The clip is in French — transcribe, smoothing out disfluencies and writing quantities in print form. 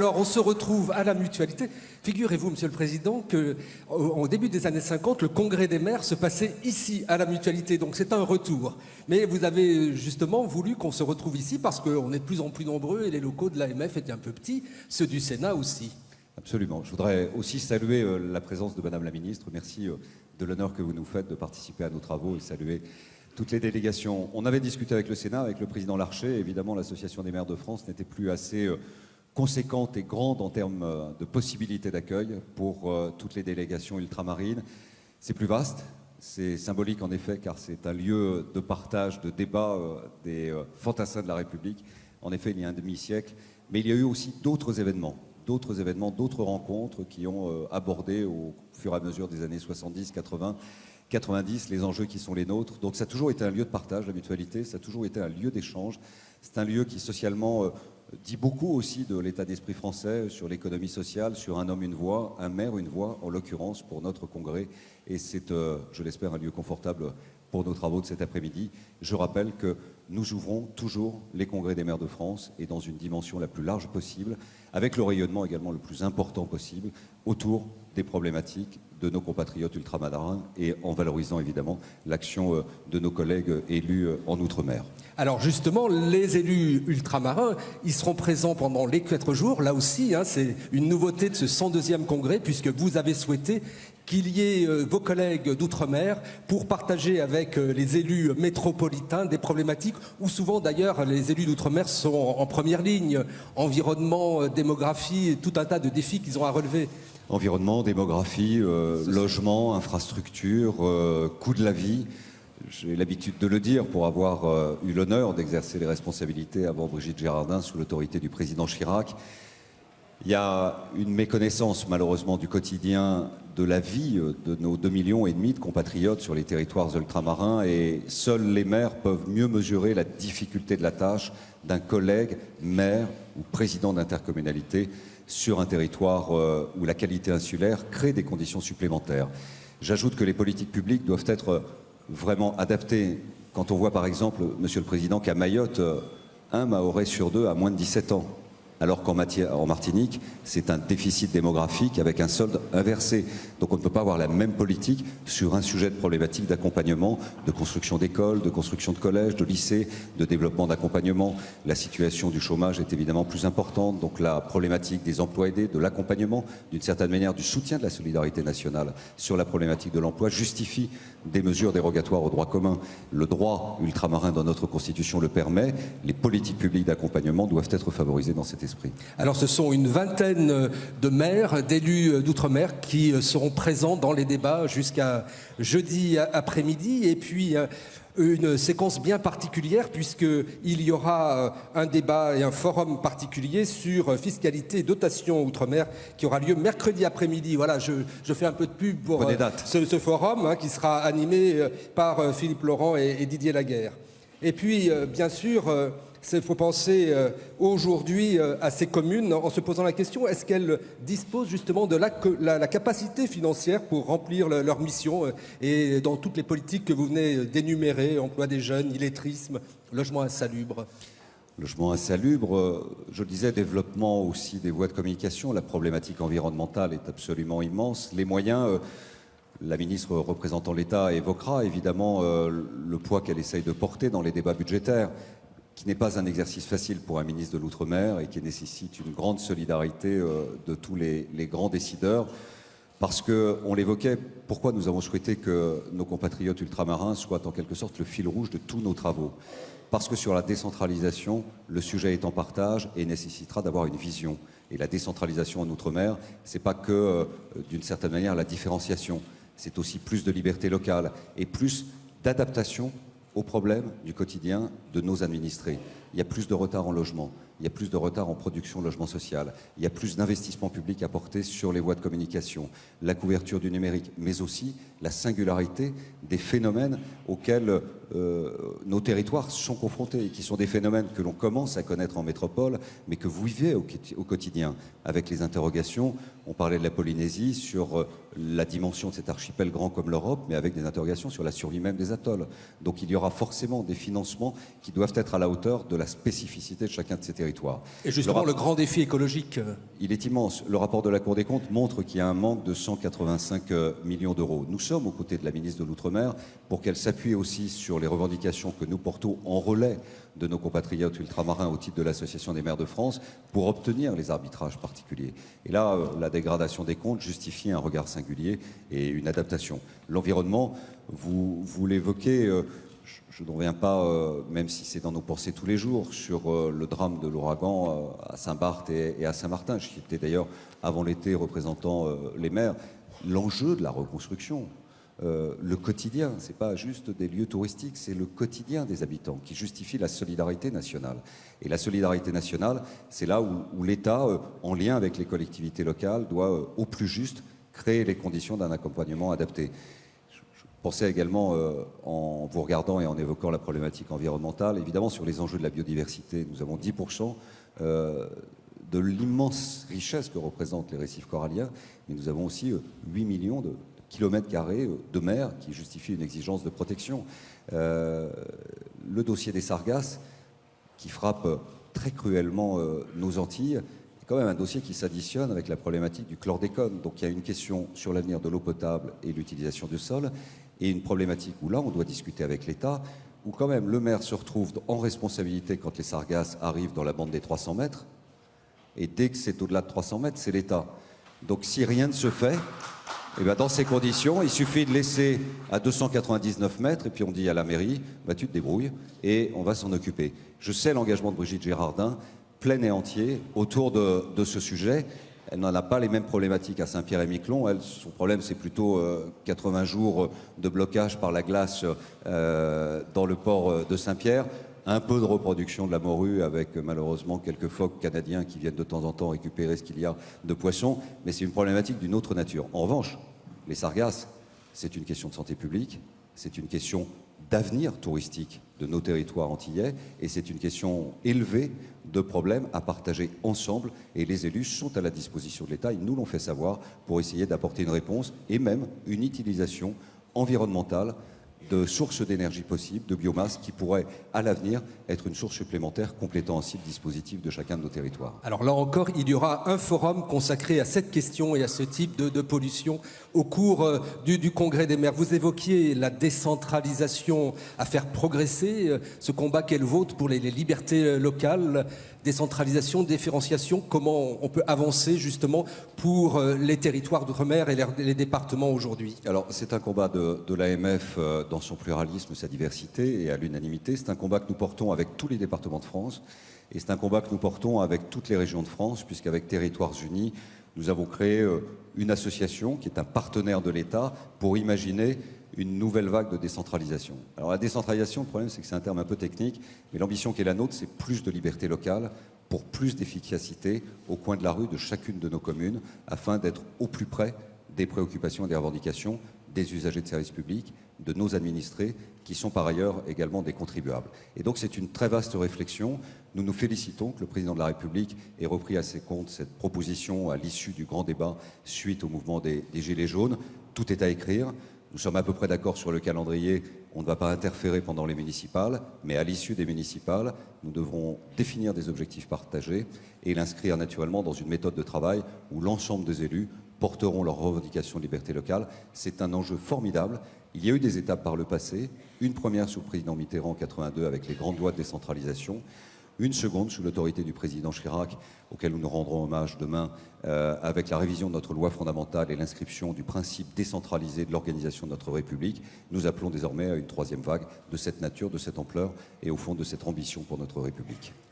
Alors, on se retrouve à la Mutualité. Figurez-vous, Monsieur le Président, qu'au début des années 50, le Congrès des maires se passait ici, à la Mutualité. Donc, c'est un retour. Mais vous avez justement voulu qu'on se retrouve ici parce qu'on est de plus en plus nombreux et les locaux de l'AMF étaient un peu petits, ceux du Sénat aussi. Absolument. Je voudrais aussi saluer la présence de Madame la Ministre. Merci de l'honneur que vous nous faites de participer à nos travaux et saluer toutes les délégations. On avait discuté avec le Sénat, avec le Président Larcher. Évidemment, l'Association des maires de France n'était plus assez conséquente et grande en termes de possibilités d'accueil pour toutes les délégations ultramarines. C'est plus vaste, c'est symbolique en effet, car c'est un lieu de partage, de débat des fantassins de la République. En effet, il y a un demi-siècle, mais il y a eu aussi d'autres événements, d'autres rencontres qui ont abordé au fur et à mesure des années 70, 80, 90 les enjeux qui sont les nôtres. Donc ça a toujours été un lieu de partage, la Mutualité, ça a toujours été un lieu d'échange. C'est un lieu qui socialement dit beaucoup aussi de l'état d'esprit français, sur l'économie sociale, sur un homme, une voix, un maire, une voix, en l'occurrence pour notre congrès. Et c'est, je l'espère, un lieu confortable pour nos travaux de cet après-midi. Je rappelle que nous ouvrons toujours les congrès des maires de France et dans une dimension la plus large possible, avec le rayonnement également le plus important possible autour des problématiques de nos compatriotes ultramarins et en valorisant évidemment l'action de nos collègues élus en Outre-mer. Alors justement, les élus ultramarins, ils seront présents pendant les 4 jours. Là aussi, c'est une nouveauté de ce 102e congrès, puisque vous avez souhaité qu'il y ait vos collègues d'outre-mer pour partager avec les élus métropolitains des problématiques où souvent d'ailleurs les élus d'outre-mer sont en première ligne. Environnement, démographie, tout un tas de défis qu'ils ont à relever. Environnement, démographie, logement, infrastructure, coût de la vie. J'ai l'habitude de le dire pour avoir eu l'honneur d'exercer les responsabilités avant Brigitte Girardin sous l'autorité du président Chirac. Il y a une méconnaissance malheureusement du quotidien de la vie de nos 2,5 millions de compatriotes sur les territoires ultramarins et seuls les maires peuvent mieux mesurer la difficulté de la tâche d'un collègue maire ou président d'intercommunalité sur un territoire où la qualité insulaire crée des conditions supplémentaires. J'ajoute que les politiques publiques doivent être vraiment adaptées. Quand on voit par exemple, Monsieur le Président, qu'à Mayotte, un Mahorais sur 2 a moins de 17 ans. Alors qu'en Martinique, c'est un déficit démographique avec un solde inversé. Donc on ne peut pas avoir la même politique sur un sujet de problématique d'accompagnement, de construction d'écoles, de construction de collèges, de lycées, de développement d'accompagnement. La situation du chômage est évidemment plus importante, donc la problématique des emplois aidés, de l'accompagnement, d'une certaine manière du soutien de la solidarité nationale sur la problématique de l'emploi justifie des mesures dérogatoires au droit commun. Le droit ultramarin dans notre Constitution le permet, les politiques publiques d'accompagnement doivent être favorisées dans cet esprit. Alors ce sont une vingtaine de maires, d'élus d'outre-mer qui seront présents dans les débats jusqu'à jeudi après-midi et puis une séquence bien particulière puisqu'il y aura un débat et un forum particulier sur fiscalité et dotation outre-mer qui aura lieu mercredi après-midi. Voilà, je fais un peu de pub pour ce forum qui sera animé par Philippe Laurent et Didier Laguerre. Et puis, bien sûr, il faut penser aujourd'hui à ces communes en se posant la question, est-ce qu'elles disposent justement de la capacité financière pour remplir leur mission et dans toutes les politiques que vous venez d'énumérer, emploi des jeunes, illettrisme, logement insalubre. Logement insalubre, je le disais, développement aussi des voies de communication, la problématique environnementale est absolument immense. Les moyens, la ministre représentant l'État évoquera évidemment le poids qu'elle essaye de porter dans les débats budgétaires, qui n'est pas un exercice facile pour un ministre de l'Outre-mer et qui nécessite une grande solidarité de tous les grands décideurs. Parce qu'on l'évoquait, pourquoi nous avons souhaité que nos compatriotes ultramarins soient en quelque sorte le fil rouge de tous nos travaux. Parce que sur la décentralisation, le sujet est en partage et nécessitera d'avoir une vision. Et la décentralisation en Outre-mer, c'est pas que, d'une certaine manière, la différenciation. C'est aussi plus de liberté locale et plus d'adaptation aux problèmes du quotidien de nos administrés. Il y a plus de retard en logement, il y a plus de retard en production de logement social, il y a plus d'investissements publics à porter sur les voies de communication, la couverture du numérique, mais aussi la singularité des phénomènes auxquels nos territoires sont confrontés et qui sont des phénomènes que l'on commence à connaître en métropole, mais que vous vivez au quotidien avec les interrogations. On parlait de la Polynésie sur la dimension de cet archipel grand comme l'Europe, mais avec des interrogations sur la survie même des atolls. Donc il y aura forcément des financements qui doivent être à la hauteur de la spécificité de chacun de ces territoires. Et justement, le grand défi écologique. Il est immense. Le rapport de la Cour des comptes montre qu'il y a un manque de 185 millions d'euros. Nous sommes aux côtés de la ministre de l'Outre-mer pour qu'elle s'appuie aussi sur les revendications que nous portons en relais de nos compatriotes ultramarins au titre de l'Association des maires de France pour obtenir les arbitrages particuliers. Et là, la dégradation des comptes justifie un regard singulier et une adaptation. L'environnement, vous l'évoquez, je ne reviens pas, même si c'est dans nos pensées tous les jours, sur le drame de l'ouragan à Saint-Barth et à Saint-Martin. J'y étais d'ailleurs avant l'été représentant les maires. L'enjeu de la reconstruction, le quotidien, ce n'est pas juste des lieux touristiques, c'est le quotidien des habitants qui justifie la solidarité nationale. Et la solidarité nationale, c'est là où l'État, en lien avec les collectivités locales, doit au plus juste créer les conditions d'un accompagnement adapté. Je pensais également, en vous regardant et en évoquant la problématique environnementale, évidemment sur les enjeux de la biodiversité, nous avons 10% de l'immense richesse que représentent les récifs coralliens, mais nous avons aussi 8 millions de kilomètres carrés de mer qui justifient une exigence de protection. Le dossier des sargasses, qui frappe très cruellement nos Antilles, est quand même un dossier qui s'additionne avec la problématique du chlordécone. Donc il y a une question sur l'avenir de l'eau potable et l'utilisation du sol, et une problématique où là on doit discuter avec l'État, où quand même le maire se retrouve en responsabilité quand les sargasses arrivent dans la bande des 300 mètres, et dès que c'est au-delà de 300 mètres, c'est l'État. Donc si rien ne se fait, et bien dans ces conditions, il suffit de laisser à 299 mètres et puis on dit à la mairie, bah, tu te débrouilles et on va s'en occuper. Je sais l'engagement de Brigitte Girardin, plein et entier, autour de ce sujet. Elle n'en a pas les mêmes problématiques à Saint-Pierre-et-Miquelon. Elle, son problème, c'est plutôt 80 jours de blocage par la glace dans le port de Saint-Pierre. Un peu de reproduction de la morue avec malheureusement quelques phoques canadiens qui viennent de temps en temps récupérer ce qu'il y a de poissons, mais c'est une problématique d'une autre nature. En revanche, les sargasses, c'est une question de santé publique, c'est une question d'avenir touristique de nos territoires antillais et c'est une question élevée de problèmes à partager ensemble et les élus sont à la disposition de l'État, ils nous l'ont fait savoir pour essayer d'apporter une réponse et même une utilisation environnementale de sources d'énergie possibles, de biomasse, qui pourraient, à l'avenir, être une source supplémentaire complétant ainsi le dispositif de chacun de nos territoires. Alors là encore, il y aura un forum consacré à cette question et à ce type de pollution au cours du Congrès des maires. Vous évoquiez la décentralisation à faire progresser, ce combat qu'elle vôtre pour les libertés locales, décentralisation, différenciation, comment on peut avancer justement pour les territoires d'outre-mer et les départements aujourd'hui? Alors c'est un combat de l'AMF dans son pluralisme, sa diversité et à l'unanimité. C'est un combat que nous portons avec tous les départements de France et c'est un combat que nous portons avec toutes les régions de France puisqu'avec Territoires Unis, nous avons créé une association qui est un partenaire de l'État pour imaginer une nouvelle vague de décentralisation. Alors la décentralisation, le problème c'est que c'est un terme un peu technique, mais l'ambition qui est la nôtre, c'est plus de liberté locale pour plus d'efficacité au coin de la rue de chacune de nos communes, afin d'être au plus près des préoccupations et des revendications des usagers de services publics, de nos administrés, qui sont par ailleurs également des contribuables. Et donc c'est une très vaste réflexion. Nous nous félicitons que le président de la République ait repris à ses comptes cette proposition à l'issue du grand débat suite au mouvement des Gilets jaunes. Tout est à écrire. Nous sommes à peu près d'accord sur le calendrier. On ne va pas interférer pendant les municipales, mais à l'issue des municipales, nous devrons définir des objectifs partagés et l'inscrire naturellement dans une méthode de travail où l'ensemble des élus porteront leurs revendications de liberté locale. C'est un enjeu formidable. Il y a eu des étapes par le passé. Une première sous le président Mitterrand en 82 avec les grandes lois de décentralisation. Une seconde sous l'autorité du président Chirac, auquel nous nous rendrons hommage demain, avec la révision de notre loi fondamentale et l'inscription du principe décentralisé de l'organisation de notre République. Nous appelons désormais à une troisième vague de cette nature, de cette ampleur et au fond de cette ambition pour notre République.